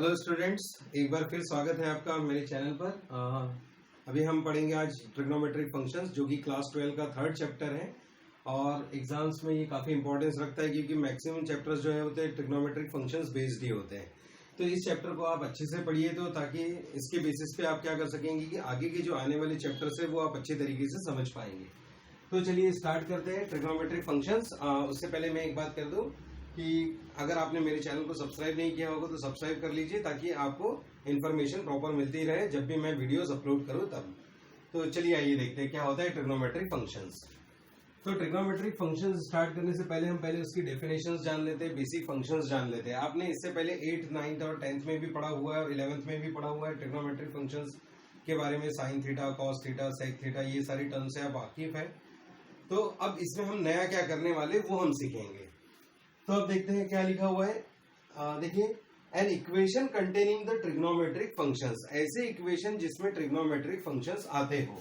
Hello students, एक बार फिर स्वागत है आपका मेरे चैनल पर। अभी हम पढ़ेंगे आज ट्रिग्नोमेट्रिक फंक्शंस, जो कि क्लास 12 का थर्ड चैप्टर है और एग्जाम्स में ये काफ़ी इंपॉर्टेंस रखता है क्योंकि मैक्सिमम चैप्टर्स जो है होते हैं ट्रिग्नोमेट्रिक फंक्शंस बेस्ड ही होते हैं। तो इस चैप्टर को आप अच्छे से पढ़िए तो ताकि इसके बेसिस पे आप क्या कर सकेंगे कि आगे के जो आने वाले चैप्टर्स है वो आप अच्छे तरीके से समझ पाएंगे। तो चलिए स्टार्ट करते हैं ट्रिग्नोमेट्रिक फंक्शंस। उससे पहले मैं एक बात कर दूं कि अगर आपने मेरे चैनल को सब्सक्राइब नहीं किया होगा तो सब्सक्राइब कर लीजिए ताकि आपको इन्फॉर्मेशन प्रॉपर मिलती रहे जब भी मैं वीडियोस अपलोड करूं तब। तो चलिए आइए देखते हैं क्या होता है ट्रिग्नोमेट्रिक फंक्शंस। तो ट्रिग्नोमेट्रिक फंक्शंस स्टार्ट करने से पहले हम पहले उसकी डेफिनेशंस जान लेते हैं, बेसिक फंक्शंस जान लेते हैं। आपने इससे पहले 8th, 9th और 10th में भी पढ़ा हुआ है और 11th में भी पढ़ा हुआ है ट्रिग्नोमेट्रिक फंक्शंस के बारे में। Sine theta, cos theta, sec theta, ये सारी टर्म्स से आप वाकिफ है। तो अब इसमें हम नया क्या करने वाले वो हम सीखेंगे। तो अब देखते हैं क्या लिखा हुआ है। देखिए, an equation containing the trigonometric functions, ऐसे इक्वेशन जिसमें ट्रिग्नोमेट्रिक फंक्शंस आते हो,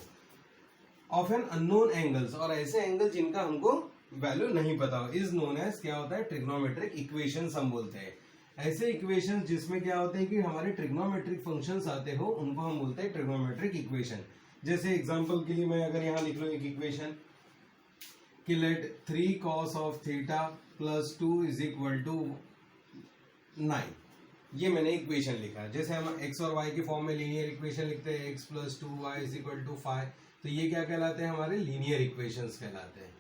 ऑफ एन अननोन एंगल्स, और ऐसे एंगल जिनका हमको वैल्यू नहीं पता हो, इज नोन एज क्या होता है ट्रिग्नोमेट्रिक इक्वेशंस हम बोलते हैं। ऐसे इक्वेशन जिसमें क्या होते हैं कि हमारे ट्रिग्नोमेट्रिक फंक्शंस आते हो उनको हम बोलते हैं ट्रिग्नोमेट्रिक इक्वेशन। जैसे एग्जांपल के लिए मैं अगर यहाँ लिख लूं एक इक्वेशन कि let 3 cos of theta plus 2 is equal to 9, ये मैंने इक्वेशन लिखा है। जैसे हम x और y के फॉर्म में लीनियर इक्वेशन लिखते हैं, x plus 2y is equal to 5, तो ये क्या कहलाते हैं, हमारे लीनियर इक्वेशंस कहलाते हैं।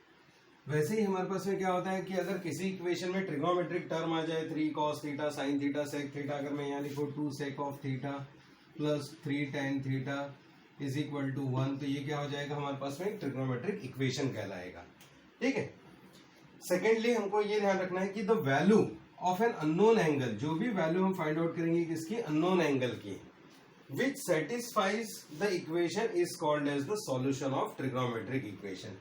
वैसे ही हमारे पास में क्या होता है कि अगर किसी इक्वेशन में ट्रिग्नोमेट्रिक टर्म आ जाए, 3 cos theta, sine theta, sec theta, अगर मैं यहाँ लिखूँ 2 sec of theta plus 3 tan theta is equal to 1, तो ये क्या हो जाएगा हमारे पास में ट्रिग्नोमेट्रिक इक्वेशन कहलाएगा। ठीक है। सेकेंडली हमको ये ध्यान रखना है कि the value of an unknown angle, जो भी वैल्यू हम फाइंड आउट करेंगे किसकी, अननोन एंगल की, which satisfies the equation is called as the solution of trigonometric equation.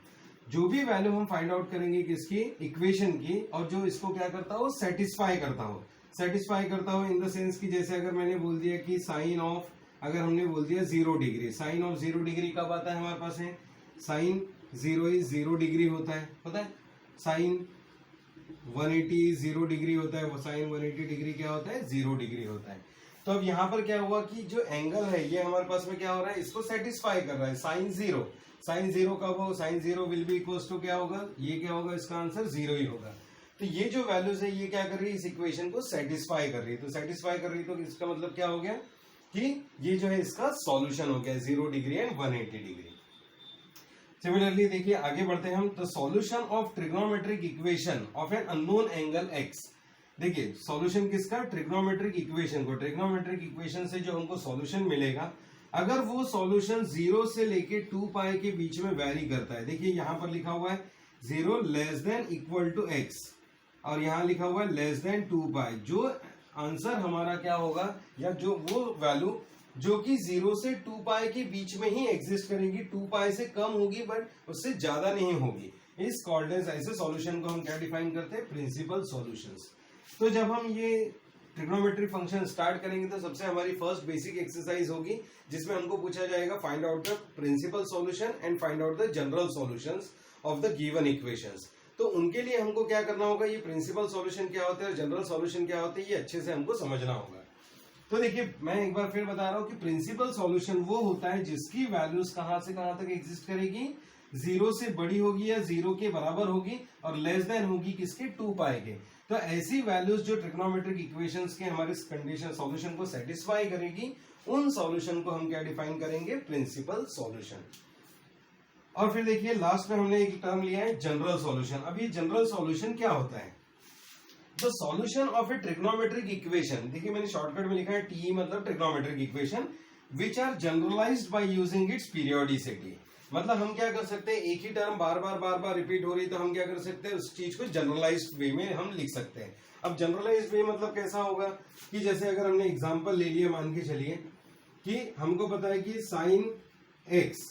जो भी वैल्यू हम फाइंड आउट करेंगे किसकी, इक्वेशन की, और जो इसको क्या करता हो, सेटिस्फाई करता हो। सेटिस्फाई करता हो इन द सेंस कि जैसे अगर मैंने बोल दिया कि साइन ऑफ, अगर हमने बोल दिया 0 डिग्री, साइन ऑफ 0 डिग्री कब आता है हमारे पास है, साइन 0 इज 0 डिग्री होता है, पता है। साइन 180 0 डिग्री होता है, साइन 180 डिग्री क्या होता है, 0 डिग्री होता है। तो अब यहाँ पर क्या हुआ कि जो एंगल है ये हमारे पास में क्या हो रहा है, इसको सेटिस्फाई कर रहा है। साइन 0, साइन 0 कब हो, sine 0 will be equals to क्या होगा, ये क्या होगा, इसका आंसर 0 ही होगा। तो ये जो वैल्यूज है ये क्या कर रही है, इस इक्वेशन को सेटिस्फाई कर रही है। तो सेटिस्फाई कर रही है तो इसका मतलब क्या हो गया कि ये जो है इसका सॉल्यूशन हो गया 0 डिग्री एंड 180 डिग्री। सिमिलरली देखिए आगे बढ़ते हैं हम। The solution of trigonometric equation of an unknown angle x। देखिए सॉल्यूशन किसका, ट्रिग्नोमेट्रिक इक्वेशन को, ट्रिग्नोमेट्रिक इक्वेशन से जो हमको सॉल्यूशन मिलेगा, अगर वो सॉल्यूशन 0 से लेके 2 पाई के बीच में वेरी करता है। देखिए यहां पर लिखा हुआ है 0 less than equal to x और यहां लिखा हुआ है लेस देन 2 पाई। जो आंसर हमारा क्या होगा, या जो वो वैल्यू जो कि 0 से 2 पाई के बीच में ही एग्जिस्ट करेगी, 2 पाई से कम होगी बट उससे ज्यादा नहीं होगी, इस कॉल्ड एज, ऐसे सॉल्यूशन को हम क्या डिफाइन करते हैं, प्रिंसिपल सॉल्यूशंस। तो जब हम ये ट्रिग्नोमेट्रिक फंक्शन स्टार्ट करेंगे तो सबसे हमारी फर्स्ट बेसिक एक्सरसाइज होगी जिसमें हमको पूछा जाएगा find out the principal solution and find out the general solutions of the given equations. तो उनके लिए हमको क्या करना होगा, ये प्रिंसिपल सॉल्यूशन क्या होता है और जनरल सॉल्यूशन क्या होता है, ये अच्छे से हमको समझना होगा। तो देखिए मैं एक बार फिर बता रहा हूं कि प्रिंसिपल सॉल्यूशन वो होता है जिसकी वैल्यूज कहां से कहां तक एग्जिस्ट करेगी, 0 से बड़ी होगी या 0 के बराबर होगी और लेस देन होगी किसके, 2 पाई के। तो ऐसी वैल्यूज जो ट्रिग्नोमेट्रिक इक्वेशंस के हमारे कंडीशन सॉल्यूशन को सेटिस्फाई करेगी, उन सॉल्यूशन को हम क्या डिफाइन करेंगे, प्रिंसिपल सॉल्यूशन। और फिर देखिए लास्ट में हमने एक टर्म लिया है जनरल सॉल्यूशन। अब ये जनरल सॉल्यूशन क्या होता है, the solution of a trigonometric equation. देखिए मैंने शॉर्टकट में लिखा है टी मतलब trigonometric equation which are generalised by using its periodicity. मतलब हम क्या कर सकते हैं, एक ही टर्म बार बार रिपीट हो रही तो हम क्या कर सकते हैं, उस चीज को जनरलाइज्ड वे में हम लिख सकते हैं। अब जनरलाइज्ड वे मतलब कैसा होगा कि जैसे अगर हमने एग्जांपल ले लिया, मान के चलिए कि हमको पता है कि साइन x,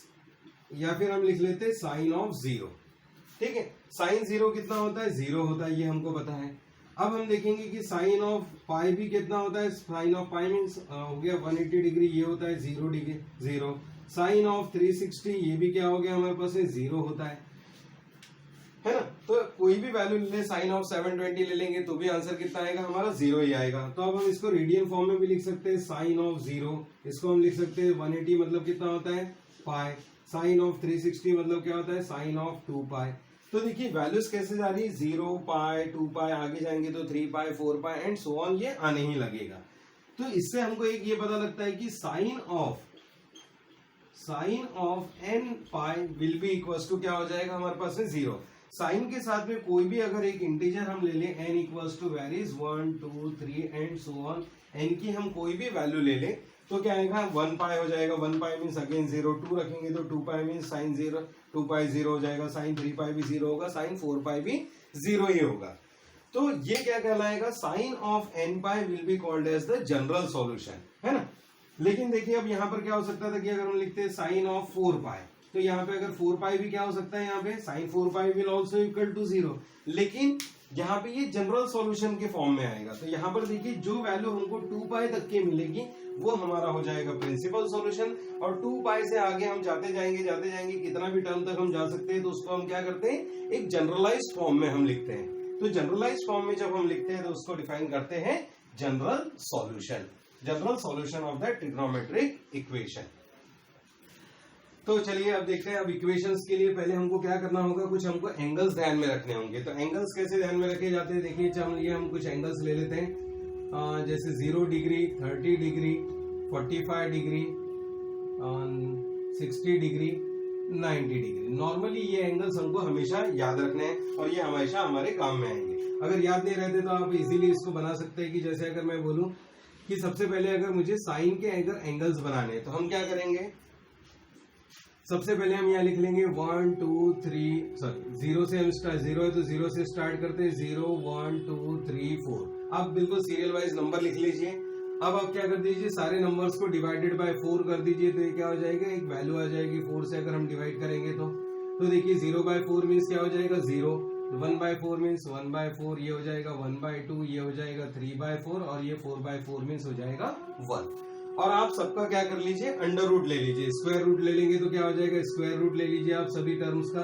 या फिर हम लिख लेते हैं साइन ऑफ 0। ठीक है, साइन 0 कितना होता है, 0 होता है, ये हमको पता है। अब हम देखेंगे कि साइन ऑफ पाई भी कितना होता है, साइन ऑफ पाई मीन्स हो गया 180 डिग्री, ये होता है 0 डिग्री 0। साइन ऑफ 360 ये भी क्या हो गया हमारे पास, 0 होता है। है ना। तो कोई भी वैल्यू ले, साइन ऑफ 720 ले लेंगे तो भी आंसर कितना आएगा हमारा 0 ही आएगा। तो अब हम इसको रेडियन फॉर्म में भी लिख सकते हैं, साइन ऑफ 0, इसको हम लिख सकते हैं 180 मतलब कितना होता है पाई, साइन ऑफ 360 मतलब क्या होता है साइन ऑफ 2 पाई। तो देखिए वैल्यूज कैसे जा रही है, 0 पाई 2 पाई, आगे जाएंगे तो 3 पाई 4 पाई एंड सो ऑन, ये आने ही लगेगा। तो इससे हमको एक ये पता लगता है कि sine of n pi will be equal to क्या हो जाएगा हमारे पास में 0। साइन के साथ में कोई भी अगर एक इंटीजर हम ले लें, n equals to varies 1 2 3 and so on, n की हम कोई भी वैल्यू ले लें तो क्या आएगा 1 पाई हो जाएगा, 1 पाई मीन्स अगेन 0, 2 रखेंगे तो 2 पाई मीन्स साइन 0, 2 पाई 0 हो जाएगा, साइन 3 पाई भी 0 होगा, साइन 4 पाई भी 0 ही होगा। तो ये क्या कहलाएगा, sine of n pi will be called as the general solution, है ना। लेकिन देखिए अब यहाँ पर क्या हो सकता था कि अगर हम लिखते हैं साइन ऑफ 4 पाई, तो यहाँ पे अगर 4 पाई भी क्या हो सकता है, यहाँ पे sine 4 pi will also equal to 0, लेकिन यहाँ पे ये जनरल सॉल्यूशन के फॉर्म में आएगा। तो यहाँ पर देखिए जो वैल्यू हमको 2 पाई तक की मिलेगी वो हमारा हो जाएगा प्रिंसिपल सॉल्यूशन, और 2 पाई से आगे हम जाते जाएंगे कितना भी टर्म तक हम जा सकते हैं तो उसको हम क्या करते हैं, एक जनरलाइज्ड फॉर्म में हम लिखते हैं। तो जनरलाइज्ड फॉर्म में जब हम लिखते हैं तो उसको डिफाइन करते हैं general solution of the trigonometric equation. तो चलिए अब देखते हैं, अब इक्वेशंस के लिए पहले हमको क्या करना होगा, कुछ हमको एंगल्स ध्यान में रखने होंगे। तो एंगल्स कैसे ध्यान में रखे जाते हैं, देखिए चलिए हम कुछ एंगल्स ले लेते हैं, जैसे 0 degree, 30 degree, 45 degree, 60 degree, 90 degree. Normally ये एंगल्स हमको हमेशा याद रखने हैं और ये हमेशा हमारे काम में आएंगे। अगर याद नहीं रहते तो आप इजीली इसको बना सकते हैं कि जैसे अगर मैं बोलूं कि सबसे पहले अगर मुझे साइन के अगर एंगल्स बनाने हैं तो हम क्या करेंगे, सबसे पहले हम यहाँ लिख लेंगे 1 2 3, सॉरी 0 से हम 0 है तो 0 से स्टार्ट करते हैं, 0 1 2 3 4। आप बिल्कुल सीरियल वाइज नंबर लिख लीजिए। अब आप क्या कर दीजिए, सारे नंबर्स को डिवाइडेड बाय 4 कर दीजिए, तो ये क्या हो जाएगा, एक वैल्यू आ जाएगी 4 से अगर हम डिवाइड करेंगे तो देखिए 0 बाय 4 मीन्स क्या हो जाएगा 0, 1 बाय 4 मीन्स 1 बाय 4, ये हो जाएगा 1 बाय 2, ये हो जाएगा 3 बाय 4 और ये 4 बाय 4 मीन्स हो जाएगा 1। और आप सबका क्या कर लीजिए, अंडर रूट ले लीजिए, स्क्वायर रूट ले लेंगे तो क्या हो जाएगा, स्क्वायर रूट ले लीजिए आप सभी टर्म्स का,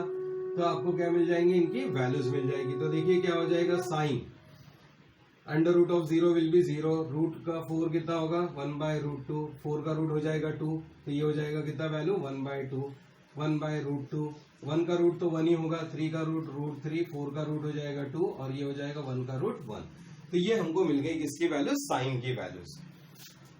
तो आपको क्या मिल जाएंगे, इनकी वैल्यूज मिल जाएगी। तो देखिए क्या हो जाएगा, sine under root of 0 will be 0, root का 4 कितना होगा 1 बाय रूट 2, 4 का रूट हो जाएगा 2, तो ये हो जाएगा कितना वैल्यू 1 बाय 2, 1 बाय रूट 2, 1 का रूट तो 1 ही होगा, 3 का रूट 3, 4 का रूट हो जाएगा 2 और ये हो जाएगा 1 का रूट 1। तो ये हमको मिल गई किसकी वैल्यूज, साइन की वैल्यूज।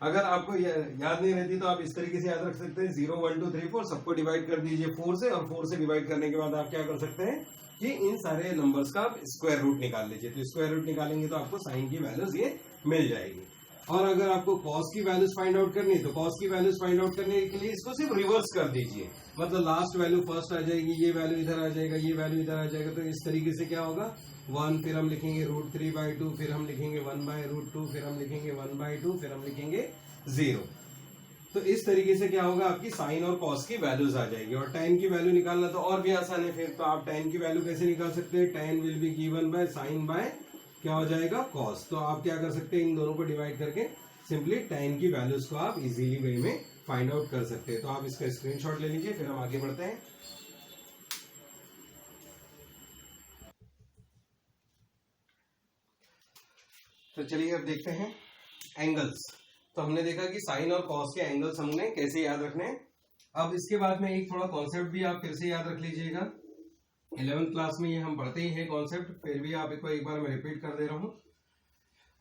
अगर आपको याद नहीं रहती तो आप इस तरीके से याद रख सकते हैं, 0 1 2 3 4 सबको डिवाइड कर दीजिए 4 से, और 4 से डिवाइड करने के बाद आप क्या कर सकते हैं कि इन सारे नंबर्स का आप स्क्वायर रूट निकाल लीजिए। तो स्क्वायर रूट निकालेंगे तो आपको साइन की वैल्यूज ये मिल जाएगी। और अगर आपको कॉस की वैल्यूज फाइंड आउट करनी है तो कॉस की वैल्यूज फाइंड आउट करने के लिए इसको सिर्फ रिवर्स कर दीजिए, मतलब लास्ट वैल्यू फर्स्ट आ जाएगी, ये वैल्यू इधर आ जाएगा, ये वैल्यू इधर आ जाएगा। तो इस तरीके से क्या होगा 1, फिर हम लिखेंगे रूट 3 बाय 2, फिर हम लिखेंगे 1 बाय रूट 2, फिर हम लिखेंगे 1 बाय 2, फिर हम लिखेंगे 0। तो इस तरीके से क्या होगा, आपकी साइन और कॉस की वैल्यूज आ जाएगी। और tan की वैल्यू निकालना तो और भी आसान है, फिर तो आप tan की वैल्यू कैसे निकाल सकते हैं, tan will be given by sine by क्या हो जाएगा कॉस। तो आप क्या कर सकते हैं, इन दोनों को डिवाइड करके सिंपली tan की वैल्यूज को आप इजीली वे में फाइंड आउट कर सकते हैं। तो आप इसका स्क्रीनशॉट ले लीजिए, फिर हम आगे बढ़ते हैं। तो चलिए अब देखते हैं एंगल्स। तो हमने देखा कि साइन और कॉस के एंगल्स हमने कैसे याद रखने हैं। अब इसके बाद में एक थोड़ा कॉन्सेप्ट भी आप फिर से याद रख लीजिएगा, 11th क्लास में ये हम पढ़ते ही है कॉन्सेप्ट, फिर भी आप इसको एक बार मैं रिपीट कर दे रहा हूं।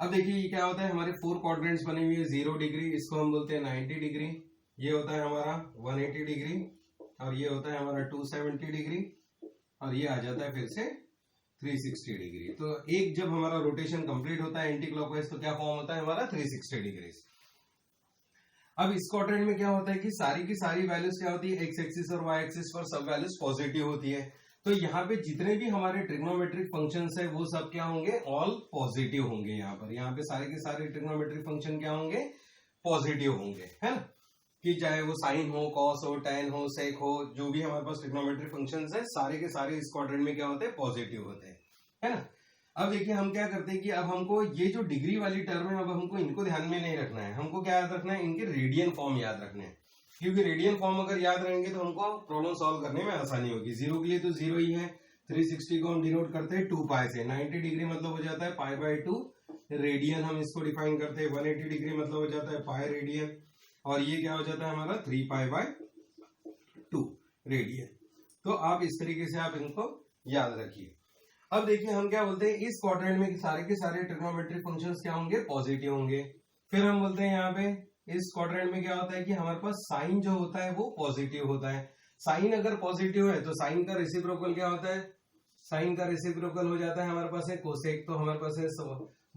अब देखिए ये क्या होता है, हमारे 4 क्वाड्रेंट्स बने हुए हैं, 0 डिग्री इसको हम बोलते हैं 90 डिग्री, ये होता है हमारा 180 डिग्री, और ये होता है हमारा 270 डिग्री, और ये आ जाता है फिर से 360 डिग्री। तो एक जब हमारा रोटेशन कंप्लीट होता है एंटी क्लॉकवाइज तो क्या फॉर्म होता है हमारा 360 डिग्री। अब इस क्वाड्रेंट में क्या होता है कि सारी की सारी वैल्यूज क्या होती है, एक्स एक्सिस और वाई एक्सिस पर सब वैल्यूज पॉजिटिव होती है। तो यहाँ पे जितने भी हमारे ट्रिग्नोमेट्रिक फंक्शंस है वो सब क्या होंगे, ऑल पॉजिटिव होंगे। यहाँ पे सारे के सारे ट्रिग्नोमेट्रिक फंक्शन क्या होंगे, पॉजिटिव होंगे, है ना। कि चाहे वो साइन हो, कॉस हो, टैन हो, सेक हो, जो भी हमारे पास ट्रिग्नोमेट्रिक फंक्शंस है सारे के सारे इस क्वाड्रेंट में क्या होते हैं, पॉजिटिव होते हैं, है ना। अब देखिए हम क्या करते हैं कि अब हमको ये जो डिग्री वाली टर्म है अब हमको इनको ध्यान में नहीं रखना है, हमको क्या याद रखना है, इनके रेडियन फॉर्म याद रखने हैं। क्योंकि रेडियन फॉर्म अगर याद रहेंगे तो हमको प्रॉब्लम सॉल्व करने में आसानी होगी। 0 के लिए तो 0 ही है, 360 को हम डिनोट करते हैं 2 पाई से। 90 डिग्री मतलब हो जाता है पाई बाय 2 रेडियन, हम इसको डिफाइन करते हैं। 180 डिग्री मतलब हो जाता है पाई रेडियन, और ये क्या हो जाता है हमारा 3 पाई बाय 2 रेडियन। तो आप इस तरीके से आप इनको याद रखिए। अब देखिए हम क्या बोलते हैं, इस क्वाड्रेंट में सारे के सारे ट्रिग्नोमेट्रिक फंक्शंस क्या होंगे, पॉजिटिव होंगे। फिर हम बोलते हैं यहाँ पे इस क्वाड्रेंट में क्या होता है कि हमारे पास साइन जो होता है वो पॉजिटिव होता है। साइन अगर पॉजिटिव है तो साइन का रेसिप्रोकल क्या होता है, साइन का रेसिप्रोकल हो जाता है हमारे पास है कोसेक। तो हमारे पास है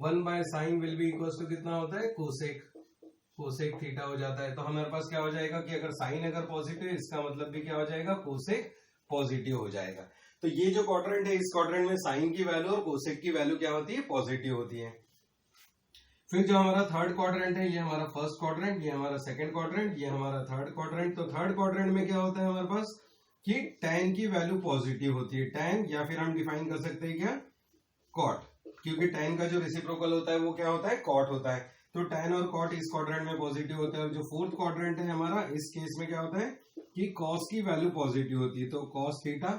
1 by sine will be equal to कितना होता है, कोसेक, कोसेक थीटा हो जाता है। तो हमारे पास क्या हो जाएगा कि अगर साइन अगर पॉजिटिव है इसका मतलब भी क्या हो जाएगा, कोसेक पॉजिटिव हो जाएगा। तो ये जो क्वाड्रेंट है, इस क्वाड्रेंट में साइन की वैल्यू और कोसेक की वैल्यू क्या होती है, पॉजिटिव होती है। फिर जो हमारा थर्ड क्वाड्रेंट है, ये हमारा फर्स्ट क्वाड्रेंट, ये हमारा सेकंड क्वाड्रेंट, ये हमारा थर्ड क्वाड्रेंट। तो थर्ड क्वाड्रेंट में क्या होता है हमारे पास कि tan की वैल्यू पॉजिटिव होती है। tan या फिर हम डिफाइन कर सकते हैं क्या, cot, क्योंकि tan का जो रेसिप्रोकल होता है वो क्या होता है, cot होता है। तो tan और cot इस क्वाड्रेंट में पॉजिटिव होता है। और जो फोर्थ क्वाड्रेंट है हमारा, इस केस में क्या होता है कि cos की वैल्यू पॉजिटिव होती है। तो cos थीटा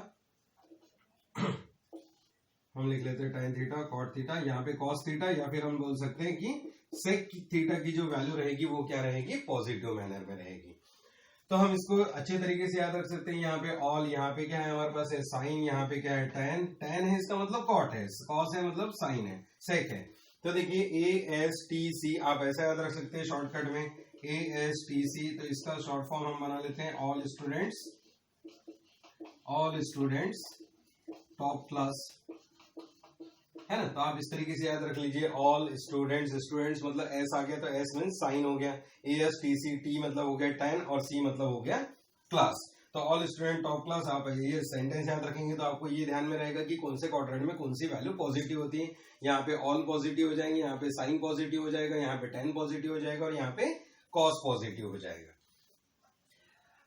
हम लिख लेते हैं tan थीटा, cot थीटा, यहाँ पे cos थीटा, या फिर हम बोल सकते हैं कि sec थीटा की जो वैल्यू रहेगी वो क्या रहेगी, पॉजिटिव मैनर में रहेगी। तो हम इसको अच्छे तरीके से याद रख सकते हैं। यहाँ पे ऑल, यहाँ पे क्या है हमारे पास है साइन, यहाँ पे क्या है tan, tan है इसका मतलब cot है, cos है मतलब साइन है, sec है। तो देखिए ASTC आप ऐसा याद रख सकते हैं शॉर्टकट में, ASTC। तो इसका शॉर्ट फॉर्म हम बना लेते हैं ऑल स्टूडेंट्स टॉप क्लास, है ना। तो आप इस तरीके से याद रख लीजिए, ऑल स्टूडेंट्स, स्टूडेंट्स मतलब एस आ गया तो एस मीन साइन हो गया, ASTC, टी मतलब हो गया tan और C मतलब हो गया क्लास। तो ऑल स्टूडेंट टॉप क्लास, आप ये सेंटेंस याद रखेंगे तो आपको ये ध्यान में रहेगा कि कौन से क्वाड्रेंट में कौन सी वैल्यू पॉजिटिव होती है। यहाँ पे ऑल पॉजिटिव हो जाएंगे, यहाँ पे साइन पॉजिटिव हो जाएगा, यहाँ पे tan पॉजिटिव हो जाएगा और यहाँ पे cos पॉजिटिव हो जाएगा।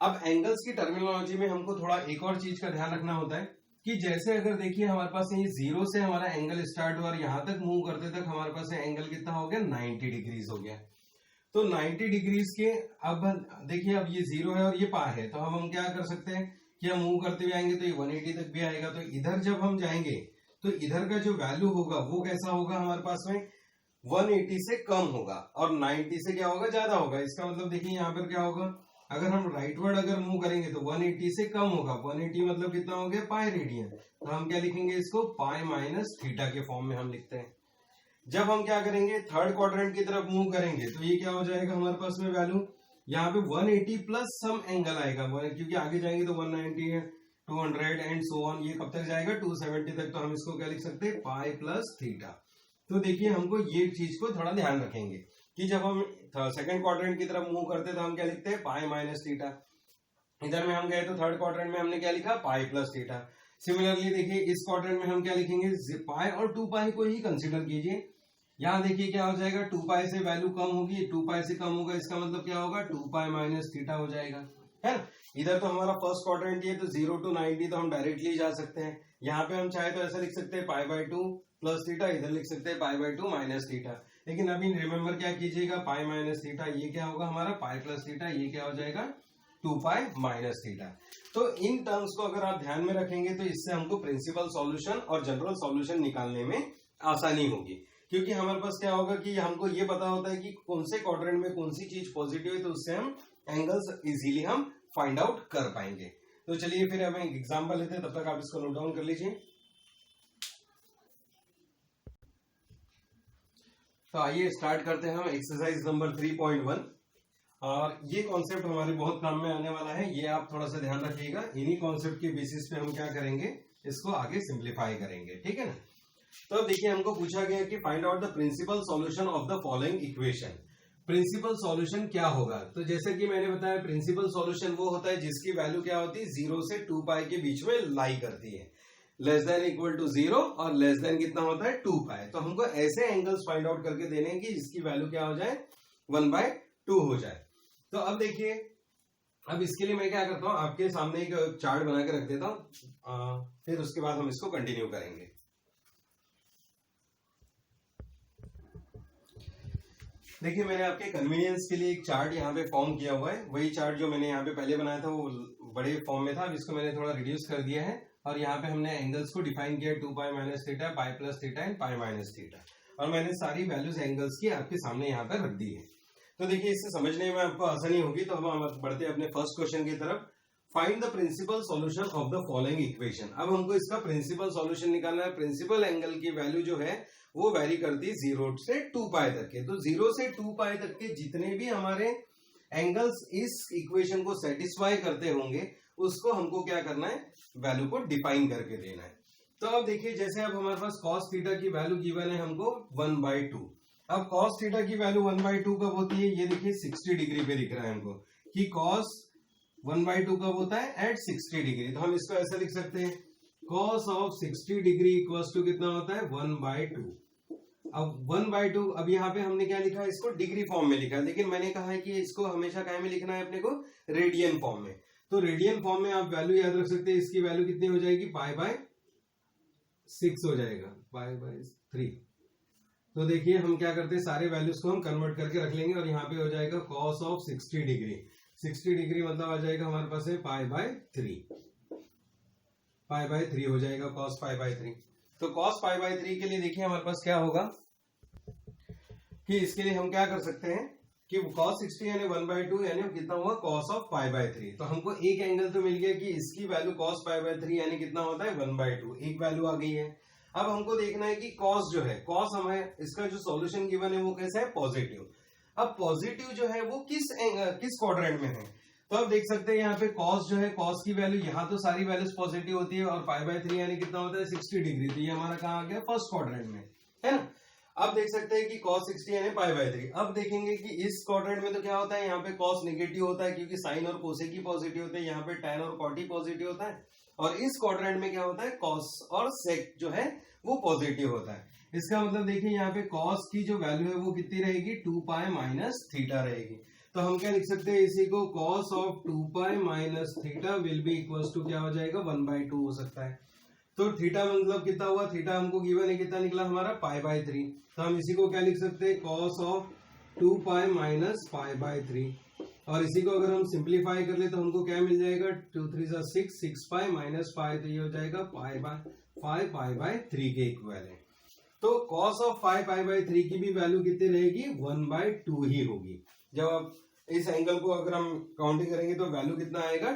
अब एंगल्स की टर्मिनोलॉजी में हमको थोड़ा एक और चीज का ध्यान रखना होता है कि जैसे अगर देखिए हमारे पास ये जीरो से हमारा एंगल स्टार्ट हुआ और यहां तक मूव करते तक हमारे पास एंगल कितना हो गया, 90 डिग्रीज हो गया। तो 90 डिग्रीज के अब देखिए अब ये जीरो है और ये पार है, तो हम क्या कर सकते हैं कि हम मूव करते हुए आएंगे तो ये 180 तक भी आएगा। तो इधर जब हम जाएंगे तो इधर का जो वैल्यू होगा वो कैसा होगा हमारे पास में, 180 से कम होगा और 90 से क्या होगा, ज्यादा होगा। इसका मतलब देखिए यहाँ पर क्या होगा, अगर हम राइटवर्ड अगर मूव करेंगे तो 180 से कम होगा। 180 मतलब कितना हो गया, पाई रेडियन। तो हम क्या लिखेंगे इसको, पाई माइनस थीटा के फॉर्म में हम लिखते हैं। जब हम क्या करेंगे, थर्ड क्वाड्रेंट की तरफ मूव करेंगे तो ये क्या हो जाएगा हमारे पास में वैल्यू, यहाँ पे 180 प्लस सम एंगल आएगा, क्योंकि आगे जाएंगे तो 190 है, 200 एंड सो ऑन, ये कब तक जाएगा 270 तक। तो हम इसको क्या लिख सकते हैं, पाई प्लस थीटा। तो देखिए हमको ये चीज को थोड़ा ध्यान रखेंगे कि जब हम सेकंड क्वाड्रेंट की तरफ मूव करते हैं तो हम क्या लिखते हैं, पाई माइनस थीटा। इधर में हम गए तो थर्ड क्वाड्रेंट में हमने क्या लिखा, पाई प्लस थीटा। सिमिलरली देखिए इस क्वाड्रेंट में हम क्या लिखेंगे, पाई और 2 पाई को ही कंसीडर कीजिए। यहाँ देखिए क्या हो जाएगा, 2 पाई से वैल्यू कम होगी, 2 पाई से कम होगा, इसका मतलब क्या होगा, 2 पाई माइनस थीटा हो जाएगा, है ना। इधर तो हमारा फर्स्ट क्वाड्रेंट है तो 0 to 90 तो हम डायरेक्टली जा सकते हैं। यहाँ पे हम चाहे तो ऐसा लिख सकते हैं पाई बाय 2 प्लस थीटा, इधर लिख सकते हैं पाई बाय 2 माइनस थीटा। लेकिन अभी रिमेंबर क्या कीजिएगा, पाई माइनस थीटा ये क्या होगा हमारा, पाई प्लस थीटा ये क्या हो जाएगा, 2 पाई माइनस थीटा। तो इन टर्म्स को अगर आप ध्यान में रखेंगे तो इससे हमको प्रिंसिपल सॉल्यूशन और जनरल सॉल्यूशन निकालने में आसानी होगी, क्योंकि हमारे पास क्या होगा कि हमको ये पता होता है कि कौन से क्वाड्रेंट में कौन सी चीज पॉजिटिव है, तो उससे हम एंगल्स इजीली हम फाइंड आउट कर पाएंगे। तो चलिए फिर हम एक एग्जांपल लेते हैं, तब तक आप इसको नोट डाउन कर लीजिए। तो आइए स्टार्ट करते हैं हम एक्सरसाइज नंबर 3.1। और ये कॉन्सेप्ट हमारे बहुत काम में आने वाला है, ये आप थोड़ा सा ध्यान रखिएगा। इन्हीं कॉन्सेप्ट के बेसिस पे हम क्या करेंगे, इसको आगे सिंप्लीफाई करेंगे, ठीक है ना। तो अब देखिए हमको पूछा गया कि find out the principal solution of the following equation. Principal solution क्या होगा, तो जैसे कि मैंने बताया प्रिंसिपल सॉल्यूशन वो होता है जिसकी वैल्यू क्या होती है, 0 से 2 पाई के बीच में लाई करती है, लेस देन इक्वल टू 0 और लेस देन कितना होता है 2 पाई। तो हमको ऐसे एंगल्स फाइंड आउट करके देने हैं कि जिसकी वैल्यू क्या हो जाए, 1/2 हो जाए। तो अब देखिए, अब इसके लिए मैं क्या करता हूं, आपके सामने एक चार्ट बना के रख देता हूं, फिर उसके बाद हम इसको कंटिन्यू करेंगे। देखिए मैंने आपके कन्वीनियंस के लिए एक चार्ट यहाँ पे फॉर्म किया हुआ है। वही चार्ट जो मैंने यहाँ पे पहले बनाया था वो बड़े फॉर्म में था, अब इसको मैंने थोड़ा रिड्यूस कर दिया है और यहाँ पे हमने एंगल्स को डिफाइन किया 2 pi minus theta, pi plus theta and pi minus theta, और मैंने सारी वैल्यूज एंगल्स की आपके सामने यहाँ पर रख दी है। तो देखिए इससे समझने में आपको आसानी होगी। तो हम बढ़ते हैं अपने फर्स्ट क्वेश्चन की तरफ। Find the principal solution of the following equation. अब हमको इसका प्रिंसिपल सॉल्यूशन निकालना है। प्रिंसिपल एंगल की वैल्यू जो है वो वैरी करती है 0 से 2 पाई तक के। तो 0 से 2 पाई तक के जितने भी हमारे एंगल्स इस इक्वेशन को सेटिस्फाई करते होंगे उसको हमको क्या करना है, वैल्यू को डिफाइन करके देना है। तो अब देखिए जैसे अब हमारे पास cos थीटा की वैल्यू गिवन है हमको 1/2। अब cos थीटा की वैल्यू 1/2 कब होती है, ये देखिए 60 डिग्री पे दिख रहा है हमको कि cos 1/2 कब होता है, एट 60 डिग्री। तो हम इसको ऐसा लिख सकते हैं cos of 60 degree equals to कितना होता है 1/2। अब 1/2, अब यहाँ पे हमने क्या लिखा है, इसको डिग्री फॉर्म में लिखा है, लेकिन मैंने कहा है कि इसको हमेशा क्या में लिखना है अपने को, रेडियन फॉर्म में। तो रेडियन फॉर्म में आप वैल्यू याद रख सकते हैं, इसकी वैल्यू कितनी हो जाएगी, π/6 हो जाएगा, π/3। तो देखिए हम क्या करते हैं, सारे वैल्यूज को हम कन्वर्ट करके रख लेंगे और यहाँ पे हो जाएगा cos ऑफ 60 डिग्री। 60 डिग्री मतलब आ जाएगा हमारे पास है π/3 हो जाएगा cos π/3। तो cos π/3 के लिए देखिए हमारे पास क्या होगा कि इसके लिए हम क्या कर सकते हैं कि cos 60 यानी 1/2 यानी कितना हुआ cos ऑफ π/3। तो हमको एक एंगल तो मिल गया कि इसकी वैल्यू cos π/3 यानी कितना होता है 1/2, एक वैल्यू आ गई है। अब हमको देखना है कि cos जो है, cos हमें इसका जो सॉल्यूशन गिवन है वो कैसा है, पॉजिटिव। अब पॉजिटिव जो है वो किस क्वाड्रेंट में है, तो आप देख सकते हैं यहाँ पे cos जो है, cos की वैल्यू यहाँ तो सारी वैल्यूज पॉजिटिव होती है और π/3 यानी कितना होता है 60 डिग्री। तो ये हमारा कहाँ आ गया, फर्स्ट क्वाड्रेंट में, है ना। अब देख सकते हैं कि cos 60 यानी π/3। अब देखेंगे कि इस क्वाड्रेंट में तो क्या होता है, यहाँ पे cos नेगेटिव होता है क्योंकि साइन और कोसेक ही पॉजिटिव होते हैं, यहाँ पे tan और cot पॉजिटिव होता है, और इस क्वाड्रेंट में क्या होता है, cos और sec जो है वो पॉजिटिव होता है। इसका मतलब देखिए यहाँ पे cos की जो वैल्यू है वो कितनी रहेगी, 2 पाई माइनस थीटा रहेगी। तो हम क्या लिख सकते हैं इसी को, cos of 2 pi minus theta will be equals to क्या हो जाएगा 1/2 हो सकता है। तो थीटा मतलब कितना हुआ, थीटा हमको गिवन है कितना निकला हमारा π/3। तो हम इसी को क्या लिख सकते हैं, cos ऑफ 2 पाई माइनस π/3। और इसी को अगर हम सिंप्लीफाई कर ले तो हमको क्या मिल जाएगा, 2 3 6, 6 पाई माइनस पाई, तो ये हो जाएगा π/3 के इक्वल है। तो cos ऑफ π/3 की भी वैल्यू कितनी रहेगी, 1/2 ही होगी। जब आप इस एंगल को अगर हम काउंटिंग करेंगे तो वैल्यू कितना आएगा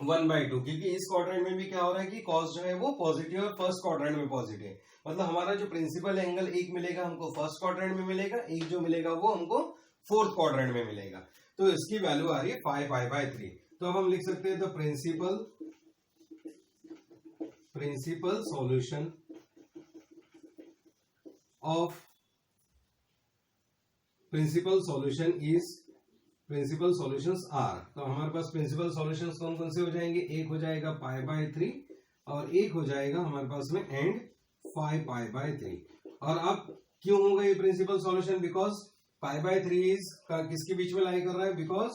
1/2, क्योंकि इस क्वाड्रेंट में भी क्या हो रहा है कि cos जो है वो पॉजिटिव और फर्स्ट क्वाड्रेंट में पॉजिटिव, मतलब हमारा जो प्रिंसिपल एंगल एक मिलेगा हमको फर्स्ट क्वाड्रेंट में मिलेगा, एक जो मिलेगा वो हमको फोर्थ क्वाड्रेंट में मिलेगा। तो इसकी वैल्यू आ रही है π/3। तो अब हम लिख सकते हैं, तो principal solution of principal solutions are. तो हमारे पास प्रिंसिपल सॉल्यूशंस कौन कौन से हो जाएंगे, एक हो जाएगा π/3 और एक हो जाएगा हमारे पास में एंड 5π/3। और अब क्यों होगा ये प्रिंसिपल सॉल्यूशन, बिकॉज π/3 किसके बीच में लाई कर रहा है, because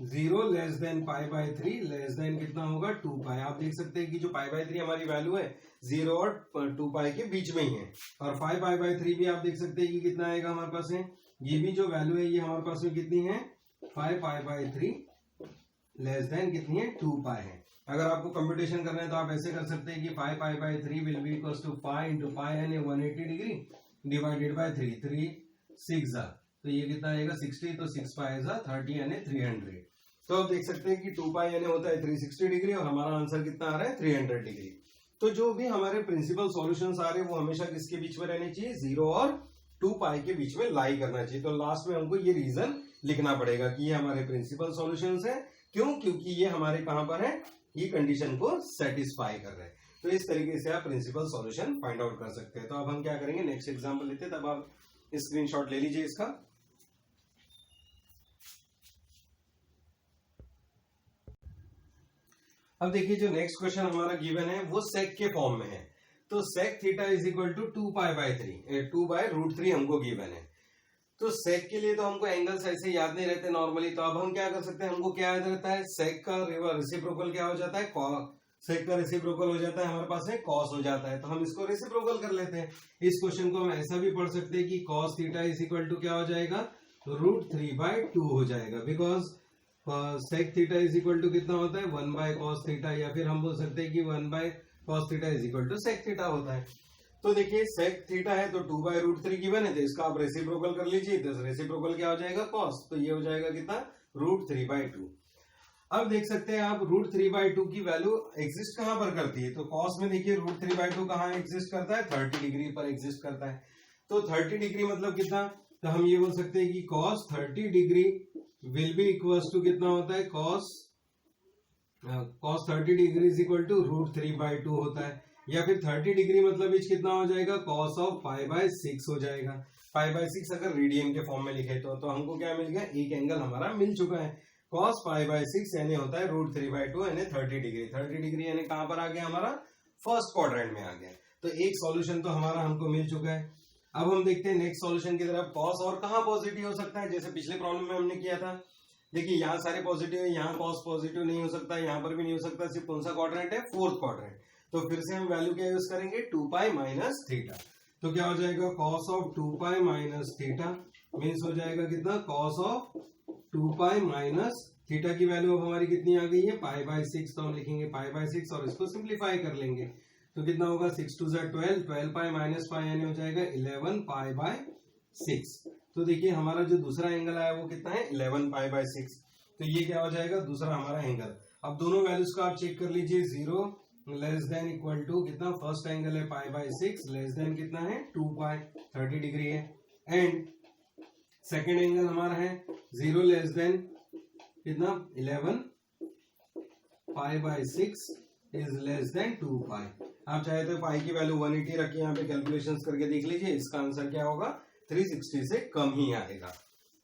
0 less than π/3 less than कितना होगा 2 पाई। आप देख सकते हैं कि जो π/3 हमारी वैल्यू है 0 और 2 पाई के बीच में ही है, और 5π/3 भी आप देख सकते हैं कि कितना आएगा हमारे पास है, ये भी जो वैल्यू है ये हमारे पास में कितनी है 5π/3 लेस देन कितनी है 2 पाई है। अगर आपको कंप्यूटेशन करना है तो आप ऐसे कर सकते हैं कि 5π/3 will be equals to 5 into pi यानी 180 डिग्री डिवाइडेड बाय 3 6 तो ये कितना आएगा 60, तो 6 पाई 30 यानी 300। तो आप देख सकते हैं कि 2 पाई यानी होता है 360 डिग्री और हमारा आंसर कितना आ रहा है 300 डिग्री। तो जो भी हमारे प्रिंसिपल सॉल्यूशंस आ रहे हैं वो हमेशा किसके बीच में रहने चाहिए, 0 और 2 पाई के बीच में लाई करना चाहिए। तो लास्ट में हमको ये रीजन लिखना पड़ेगा कि ये हमारे प्रिंसिपल सॉल्यूशंस है, क्यों, क्योंकि ये हमारे कहां पर है, ये कंडीशन को सेटिस्फाई कर रहे हैं। तो इस तरीके से आप प्रिंसिपल सॉल्यूशन फाइंड आउट कर सकते हैं। तो अब हम क्या करेंगे, नेक्स्ट एग्जांपल लेते हैं, तब आप स्क्रीनशॉट ले लीजिए इसका। अब देखिए जो नेक्स्ट क्वेश्चन हमारा गिवन है वो सेक के फॉर्म में है। तो sec theta is equal to 2π/3 हमको गिवन है। तो सेक के लिए तो हमको एंगल्स ऐसे याद नहीं रहते नॉर्मली, तो अब हम क्या कर सकते हैं, हमको क्या याद रहता है, सेक का रेसिप्रोकल क्या हो जाता है, सेक का रेसिप्रोकल हो जाता है हमारे पास है कॉस हो जाता है। तो हम इसको रेसिप्रोकल कर लेते हैं। इस क्वेश्चन को हम ऐसा भी पढ़ सकते हैं कि cos theta is equal to क्या हो जाएगा, √3/2 हो जाएगा, because sec theta is equal to कितना होता है 1 बाय कॉस थीटा, या फिर हम बोल सकते हैं कि 1 by cos theta is equal to sec theta होता है। तो देखिए सेक थीटा है तो 2 बाय रूट 3 गिवन है, तो इसका आप रेसिप्रोकल कर लीजिए, तो रेसिप्रोकल क्या हो जाएगा कॉस, तो ये हो जाएगा कितना रूट 3 बाय 2। अब देख सकते हैं आप रूट 3 बाय 2 की वैल्यू एग्जिस्ट कहां पर करती है, तो कॉस में देखिए रूट 3 बाय 2 कहां एग्जिस्ट करता है 30 डिग्री पर एग्जिस्ट करता है। तो 30 डिग्री मतलब कितना, तो हम ये बोल सकते हैं कि cos 30 degree will be equal to कितना होता है cos 30 degree is equal to root 3 by 2 होता है, या फिर 30 डिग्री मतलब इच कितना हो जाएगा कॉस ऑफ पाई बाय 6 हो जाएगा। पाई बाय 6 अगर रेडियन के फॉर्म में लिखे तो हमको क्या मिल गया, एक एंगल हमारा मिल चुका है कॉस पाई बाय 6 यानी होता है रूट 3 बाय 2 यानी 30 डिग्री। 30 डिग्री यानी कहां पर आ गया हमारा फर्स्ट क्वाड्रेंट में आ गया। तो एक सॉल्यूशन तो हमारा हमको मिल चुका है। अब हम देखते हैं नेक्स्ट सॉल्यूशन की तरफ। कॉस और कहां पॉजिटिव हो सकता है, जैसे पिछले प्रॉब्लम में हमने किया था, देखिए यहाँ सारे पॉजिटिव है, यहाँ कॉस पॉजिटिव नहीं हो सकता, यहाँ पर भी नहीं हो सकता, सिर्फ कौन सा क्वाड्रेंट है फोर्थ क्वाड्रेंट। तो फिर से हम वैल्यू क्या यूज करेंगे 2 पाई माइनस थीटा। तो क्या हो जाएगा cos of 2 pi minus theta means हो जाएगा कितना cos of 2 pi minus theta की वैल्यू अब हमारी कितनी आ गई है पाई बाय 6, तो हम लिखेंगे पाई बाय 6 और इसको सिंप्लीफाई कर लेंगे तो कितना होगा 6 2 12, 12 पाई माइनस पाई यानी हो जाएगा 11 पाई बाय 6। तो देखिए हमारा जो दूसरा एंगल आया वो कितना है 11 पाई बाय 6। तो ये क्या हो जाएगा दूसरा हमारा एंगल। अब दोनों वैल्यूज को आप चेक कर लीजिए, 0 लेस देन इक्वल टू कितना, फर्स्ट एंगल है पाई बाय 6 लेस देन कितना है 2 पाई 30 डिग्री है, एंड सेकेंड एंगल हमारा है 0 लेस देन कितना 11 pi by 6 is less than 2 पाई। आप चाहे तो पाई की वैल्यू 180 रखिए, यहाँ पे कैलकुलेशंस करके देख लीजिए, इसका आंसर क्या होगा 360 से कम ही आएगा।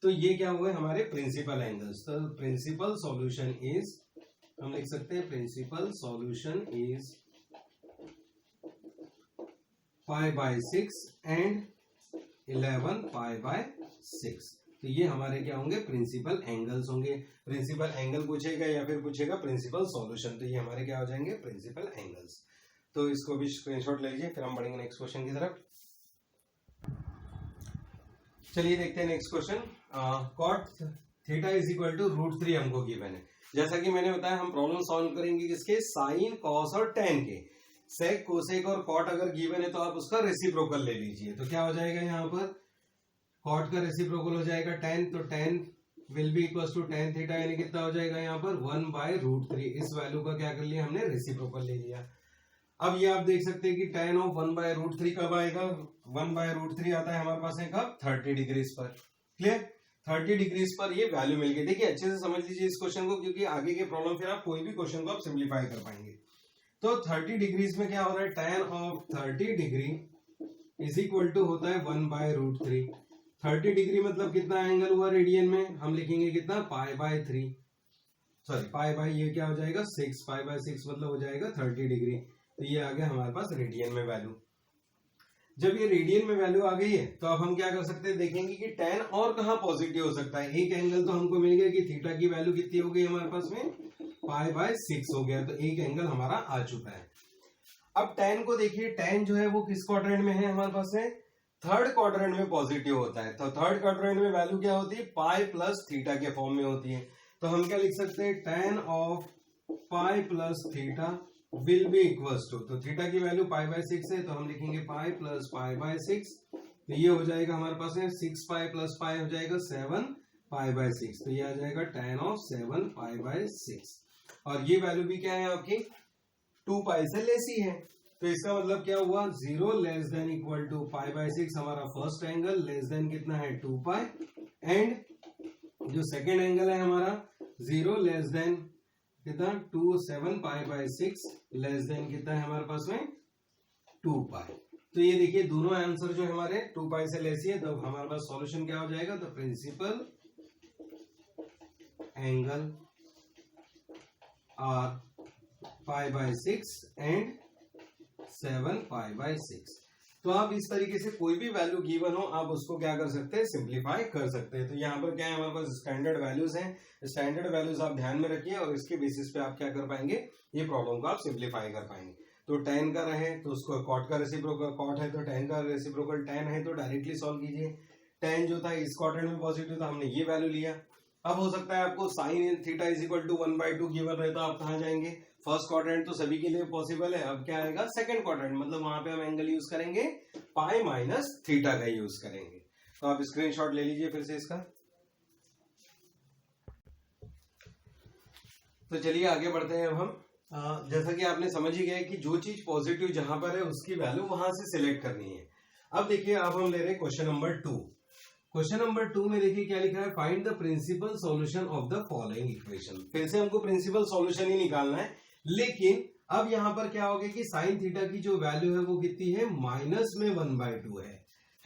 तो ये क्या हुए हमारे प्रिंसिपल एंगल्स। तो प्रिंसिपल सॉल्यूशन इज, हम लिख सकते हैं principal solution is pi by 6 and 11 pi by 6। तो ये हमारे क्या होंगे प्रिंसिपल एंगल्स होंगे। प्रिंसिपल एंगल पूछेगा या फिर पूछेगा प्रिंसिपल सॉल्यूशन, तो ये हमारे क्या हो जाएंगे प्रिंसिपल एंगल्स। तो इसको भी स्क्रीनशॉट ले लीजिए, फिर हम बढ़ेंगे नेक्स्ट क्वेश्चन की तरफ। चलिए देखते हैं next question. Cot theta is equal to root 3 हमको गिवन है। जैसा कि मैंने बताया हम प्रॉब्लम सॉल्व करेंगे किसके, साइन कॉस और टेन के। सेक कोसेक और कॉट अगर गिवन है तो आप उसका रेसिप्रोकल ले लीजिए। तो क्या हो जाएगा यहाँ पर कॉट का रेसिप्रोकल हो जाएगा टेन, तो tan will be equal to tan theta यानी कितना हो जाएगा यहाँ पर 1 बाय रूट 3। इस वैल्यू का क्या कर लिया हमने रेसिप्रोकल ले लिया। अब ये आप देख सकते हैं कि टेन ऑफ 1 बाय रूट 3 कब आएगा, 1 बाय रूट 3 आता है हमारे पास है कब 30 डिग्रीज पर। क्लियर, 30 डिग्रीज पर ये वैल्यू मिल गई। देखिए अच्छे से समझ लीजिए इस क्वेश्चन को, क्योंकि आगे के प्रॉब्लम फिर आप कोई भी क्वेश्चन को आप सिंप्लीफाई कर पाएंगे। तो 30 डिग्रीज में क्या हो रहा है, tan of 30 degree is equal to होता है 1 बाय रूट 3। 30 डिग्री मतलब कितना एंगल हुआ रेडियन में, हम लिखेंगे कितना pi by 3, sorry pi by ये क्या हो जाएगा 6, पाई बाय 6 मतलब हो जाएगा 30 डिग्री। तो ये आ गया हमारे पास रेडियन में वैल्यू। जब ये रेडियन में वैल्यू आ गई है तो अब हम क्या कर सकते हैं, देखेंगे कि टेन और कहां पॉजिटिव हो सकता है। एक एंगल तो हमको मिल गया कि थीटा की वैल्यू कितनी हो गई हमारे पास में पाई बाय 6 हो गया, तो एक एंगल हमारा आ चुका है। अब टेन को देखिए, टेन जो है वो किस क्वाड्रेंट में है हमारे पास में, थर्ड क्वाड्रेंट में पॉजिटिव होता है। तो थर्ड क्वाड्रेंट में वैल्यू क्या होती है पाई प्लस थीटा के फॉर्म में होती है। तो हम क्या लिख सकते हैं, tan of pi plus theta will be equals to, तो थीटा की वैल्यू पाई बाय 6 है तो हम लिखेंगे पाई प्लस पाई बाय 6। तो ये हो जाएगा हमारे पास में 6 पाई प्लस पाई हो जाएगा 7 पाई बाय 6। तो ये आ जाएगा टेन ऑफ 7 पाई बाय 6। और ये वैल्यू भी क्या है आपकी 2 पाई से लेस ही है। तो इसका मतलब क्या हुआ 0 less than equal to pi by 6 हमारा फर्स्ट एंगल, लेस देन कितना है 2 पाई, एंड जो सेकेंड एंगल है हमारा 0 लेस देन कितना 2 7 पाई बाय 6 लेस देन कितना है हमारे पास में 2 पाई। तो ये देखिए दोनों आंसर जो हमारे 2 पाई से लेस ही है, तो हमारे पास सॉल्यूशन क्या हो जाएगा, तो principal angle are pi by 6 and 7 pi by 6। तो आप इस तरीके से कोई भी वैल्यू गिवन हो आप उसको क्या कर सकते हैं सिंप्लीफाई कर सकते हैं। तो यहाँ पर क्या है हमारे पास स्टैंडर्ड वैल्यूज हैं, स्टैंडर्ड वैल्यूज आप ध्यान में रखिए और इसके बेसिस पे आप क्या कर पाएंगे ये प्रॉब्लम को आप सिंप्लीफाई कर पाएंगे। तो टेन का रहे तो उसको कॉट का रेसिप्रोकल, कॉट है तो टेन का रेसिप्रोकल टेन है तो डायरेक्टली सॉल्व कीजिए। टेन जो था इस क्वाड्रेंट में पॉजिटिव था, हमने ये वैल्यू लिया। अब हो सकता है आपको sine theta is equal to 1/2 given रहे तो आप कहाँ जाएंगे, फर्स्ट क्वाड्रेंट तो सभी के लिए पॉसिबल है, अब क्या आएगा सेकंड क्वाड्रेंट, मतलब वहां पे हम एंगल यूज करेंगे पाई माइनस थीटा का यूज करेंगे। तो आप स्क्रीनशॉट ले लीजिए फिर से इसका। तो चलिए आगे बढ़ते हैं अब हम। जैसा कि आपने समझ ही गया कि जो चीज पॉजिटिव जहां पर है उसकी वैल्यू वहां से सिलेक्ट करनी है। अब देखिए अब हम ले रहे हैं क्वेश्चन नंबर 2। क्वेश्चन नंबर 2 में देखिए क्या लिखा है, find the principal solution of the following equation. फिर से हमको प्रिंसिपल सॉल्यूशन ही निकालना है, लेकिन अब यहां पर क्या होगा कि साइन थीटा की जो वैल्यू है वो कितनी है, माइनस में 1/2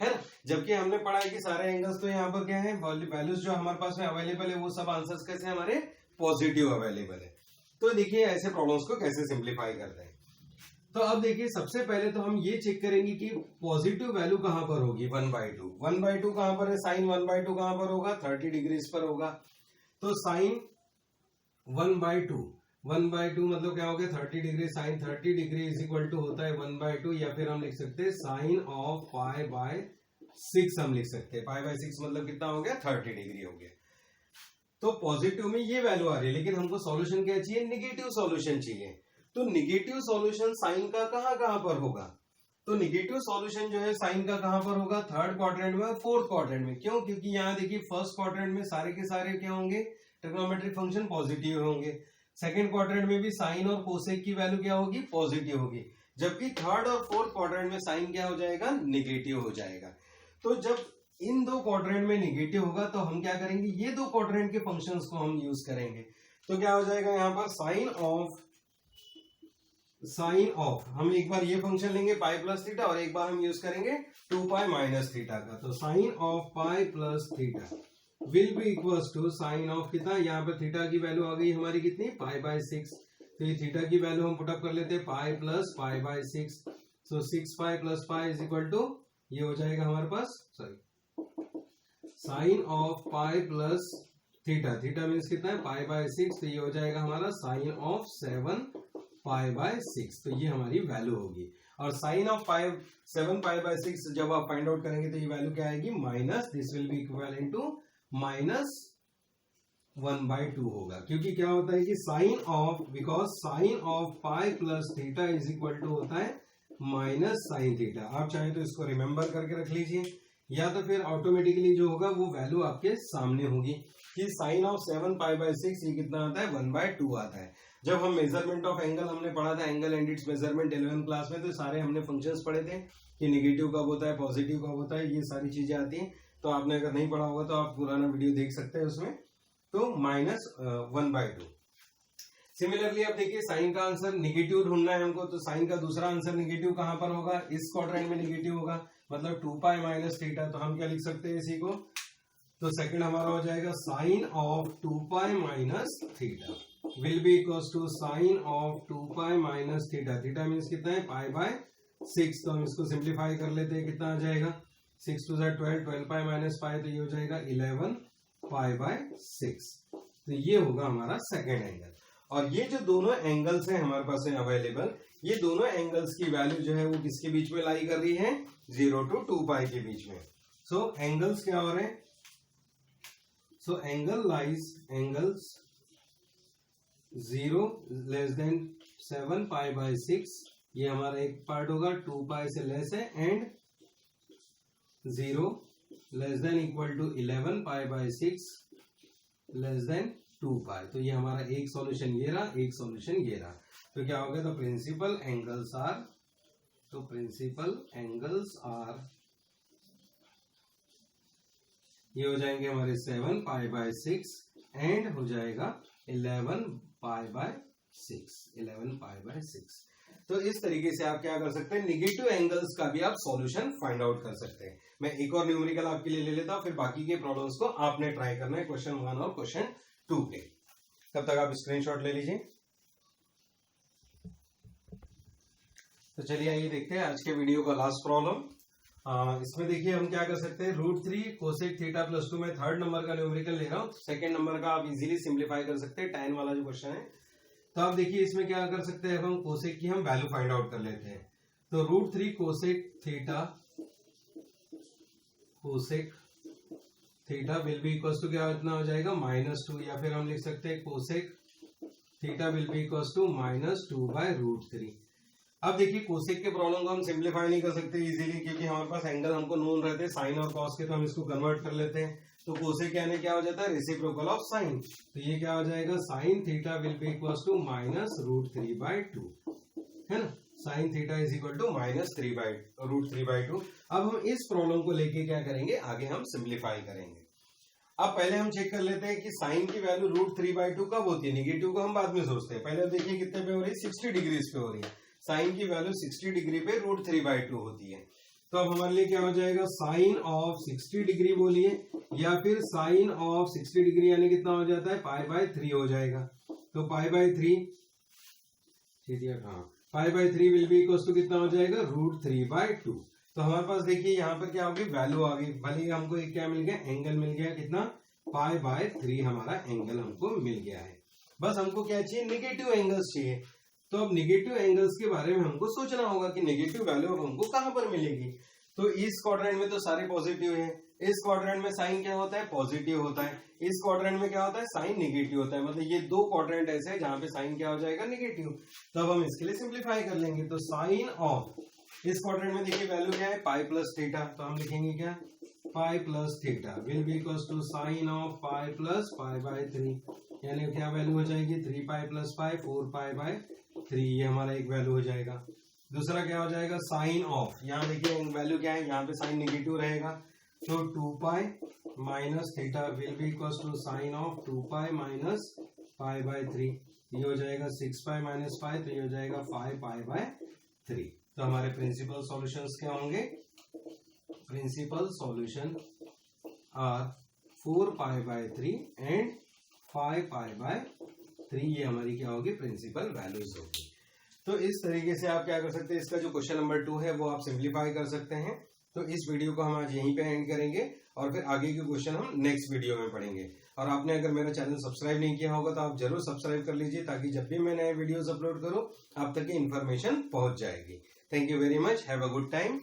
है ना। जबकि हमने पढ़ा है कि सारे एंगल्स तो यहाँ पर क्या है, वैल्यूज जो हमारे पास में अवेलेबल है वो सब आंसर्स कैसे हमारे पॉजिटिव अवेलेबल है। तो देखिए ऐसे प्रॉब्लम्स को कैसे सिंप्लीफाई करते हैं। तो अब देखिए सबसे पहले तो हम ये चेक करेंगे कि पॉजिटिव वैल्यू कहां पर होगी, 1/2। 1/2 कहां पर है, साइन 1/2 कहां पर होगा, 30 डिग्रीज पर होगा। तो साइन 1/2 मतलब क्या हो गया 30 degree, sine 30 degree is equal to होता है 1/2, या फिर हम लिख सकते हैं साइन ऑफ π/6 हम लिख सकते हैं। π/6 मतलब कितना हो गया, 30 डिग्री हो गया। तो पॉजिटिव में ये वैल्यू आ रही है, लेकिन हमको सॉल्यूशन क्या चाहिए, निगेटिव सॉल्यूशन चाहिए। तो निगेटिव सॉल्यूशन साइन का कहां पर होगा, तो निगेटिव सॉल्यूशन जो है साइन का कहां पर होगा, थर्ड क्वाड्रेंट में और फोर्थ क्वाड्रेंट में। क्यों, क्योंकि यहाँ देखिए फर्स्ट क्वाड्रेंट में सारे के सारे क्या होंगे, ट्रिग्नोमेट्रिक फंक्शन पॉजिटिव होंगे। सेकंड क्वाड्रेंट में भी साइन और कोसेक की वैल्यू क्या होगी, पॉजिटिव होगी। जबकि थर्ड और फोर्थ क्वाड्रेंट में साइन क्या हो जाएगा, निगेटिव हो जाएगा। तो जब इन दो क्वाड्रेंट में निगेटिव होगा तो हम क्या करेंगे, ये दो क्वाड्रेंट के फंक्शंस को हम यूज करेंगे। तो क्या हो जाएगा यहाँ पर साइन ऑफ हम एक बार ये फंक्शन लेंगे पाई प्लस थीटा, और एक बार हम यूज करेंगे 2π माइनस थीटा का। तो sine of pi plus theta will be equals to sine of कितना, यहाँ पर थीटा की वैल्यू आ गई हमारी कितनी, π/6। तो ये थीटा की वैल्यू हम पुटअप कर लेते हैं pi plus π/6। So 6π plus pi is equal to, ये हो जाएगा हमारे पास sine of pi plus theta, theta means कितना है π/6, तो ये हो जाएगा हमारा साइन ऑफ 7π/6। तो ये हमारी वैल्यू होगी। और साइन ऑफ 7π/6 जब आप फाइंड आउट करेंगे तो ये वैल्यू क्या आएगी, minus, this will be equivalent to -1/2 होगा। क्योंकि क्या होता है कि sine of, because sine of pi plus theta is equal to होता है माइनस साइन थीटा। आप चाहे तो इसको रिमेंबर करके रख लीजिए, या तो फिर ऑटोमेटिकली जो होगा वो वैल्यू आपके सामने होगी कि साइन ऑफ 7π/6 ये कितना आता है, 1/2 आता है। जब हम मेजरमेंट ऑफ एंगल हमने पढ़ा था, angle and it's measurement 11th class में, तो सारे हमने फंक्शंस पढ़े थे कि नेगेटिव कब होता है, पॉजिटिव कब होता है, ये सारी चीजें आती हैं। तो आपने अगर नहीं पढ़ा होगा तो आप पुराना वीडियो देख सकते हैं उसमें। तो -1/2। सिमिलरली अब देखिए साइन का आंसर निगेटिव ढूंढना है हमको, तो साइन का दूसरा आंसर निगेटिव कहां पर होगा, इस क्वाड्रेंट में निगेटिव होगा, मतलब 2π माइनस थीटा। तो हम क्या लिख सकते हैं इसी को, तो सेकंड हमारा हो जाएगा sine of 2π minus theta will be equals to sine of 2π minus theta. Theta means कितना है, π/6। तो हम इसको सिंप्लीफाई कर लेते हैं, कितना आ जाएगा, 6 2 12, 12π माइनस पाई, तो ये हो जाएगा 11π/6। तो ये होगा हमारा सेकेंड एंगल। और ये जो दोनों एंगल्स हैं हमारे पास है अवेलेबल, ये दोनों एंगल्स की वैल्यू जो है वो किसके बीच में लाई कर रही है, 0 to 2π के बीच में। सो एंगल्स क्या हो रहे हैं, सो एंगल्स 0 लेस देन 7π/6, ये हमारा एक पार्ट होगा, 2π से लेस है, and 0 less than equal to 11π/6 less than 2π। तो ये हमारा एक सॉल्यूशन ये रहा, एक सॉल्यूशन ये रहा। तो क्या हो गया, तो प्रिंसिपल एंगल्स आर ये हो जाएंगे हमारे 7π/6 एंड हो जाएगा 11π/6। तो इस तरीके से आप क्या कर सकते हैं, निगेटिव एंगल्स का भी आप सॉल्यूशन फाइंड आउट कर सकते हैं। मैं एक और न्यूमेरिकल आपके लिए ले लेता हूं, फिर बाकी के प्रॉब्लम्स को आपने ट्राई करना है क्वेश्चन 1 और क्वेश्चन 2 के। तब तक आप स्क्रीनशॉट ले लीजिए। तो चलिए आइए देखते हैं आज के वीडियो का लास्ट प्रॉब्लम। इसमें देखिए हम क्या कर सकते हैं, √3 कोसेक थीटा प्लस 2 में थर्ड नंबर का न्यूमेरिकल ले रहा हूं, सेकंड नंबर का आप इजीली सिंप्लीफाई कर सकते हैं, tan वाला जो क्वेश्चन है। तो आप देखिए इसमें क्या कर सकते हैं, हम कोसेक की हम वैल्यू फाइंड आउट कर लेते हैं। तो √3 cosec theta will be equal to क्या इतना हो जाएगा -2, या फिर हम लिख सकते हैं cosec theta will be equal to -2/√3। अब देखिए कोसेक के प्रॉब्लम को हम सिंप्लीफाई नहीं कर सकते इजीली, क्योंकि हमारे पास एंगल हमको नोन रहते हैं साइन और कॉस के, तो हम इसको कन्वर्ट कर लेते हैं। तो कोसेक यानी क्या हो जाता है रेसिप्रोकल ऑफ साइन, तो ये क्या हो जाएगा sine theta will be equal to -√3/2, है ना। Sine theta is equal to -√3/2। अब हम इस प्रॉब्लम को लेके क्या करेंगे, आगे हम सिंप्लीफाई करेंगे। अब पहले हम चेक कर लेते हैं कि साइन की वैल्यू √3/2 कब होती है। नेगेटिव को हम बाद में सोचते हैं, पहले देखिए कितने पे हो रही है, 60 डिग्रीज पे हो रही है। साइन की वैल्यू 60 डिग्री पे √3/2 होती है। तो अब हमारे लिए क्या हो जाएगा साइन ऑफ 60 डिग्री बोलिए, या फिर साइन ऑफ 60 डिग्री यानी कितना हो जाता है π/3 हो जाएगा। तो π/3 ठीक है, हाँ π/3 विल बी इक्वल टू कितना हो जाएगा √3/2। तो हमारे पास देखिए यहाँ पर क्या होगी वैल्यू आ गई, भले हमको एक क्या मिल गया एंगल मिल गया, कितना π/3 हमारा एंगल हमको मिल गया है। बस हमको क्या चाहिए नेगेटिव एंगल्स चाहिए। तो अब नेगेटिव एंगल्स के बारे में हमको सोचना होगा कि नेगेटिव वैल्यू अब हमको कहां पर मिलेगी। तो इस क्वाड्रेंट में तो सारे पॉजिटिव हैं, इस क्वाड्रेंट में साइन क्या होता है पॉजिटिव होता है, इस क्वाड्रेंट में क्या होता है साइन नेगेटिव होता है। मतलब ये दो क्वाड्रेंट ऐसे हैं जहां पे साइन क्या हो जाएगा नेगेटिव। तब हम इसके लिए सिंप्लीफाई कर लेंगे। तो साइन ऑफ इस क्वाड्रेंट में देखिए वैल्यू क्या है π+θ, तो हम लिखेंगे क्या π+θ will be equal to sine of π+π/3, यानी क्या वैल्यू हो जाएगी 3π + π 4π/3, ये हमारा एक वैल्यू हो जाएगा। दूसरा क्या हो जाएगा साइन ऑफ, यहाँ देखिए वैल्यू क्या है, यहाँ पे साइन नेगेटिव रहेगा, तो 2π - θ will be equal to sine of 2π - π/3, ये हो जाएगा 6π - π, तो ये हो जाएगा 5π/3। तो हमारे प्रिंसिपल सॉल्यूशंस क्या होंगे, प्रिंसिपल सॉल्यूशन आर 4π/3 एंड 5π/3, ये हमारी क्या होगी प्रिंसिपल वैल्यूज होगी। तो इस तरीके से आप क्या कर सकते हैं, इसका जो क्वेश्चन नंबर 2 है वो आप सिंप्लीफाई कर सकते हैं। तो इस वीडियो को हम आज यहीं पे एंड करेंगे और फिर आगे के क्वेश्चन हम नेक्स्ट वीडियो में पढ़ेंगे। और आपने अगर मेरा चैनल सब्सक्राइब नहीं किया होगा तो आप जरूर सब्सक्राइब कर लीजिए, ताकि जब भी मैं नए वीडियोस अपलोड करूं आप तक की इन्फॉर्मेशन पहुंच जाएगी। Thank you very much, have a good time.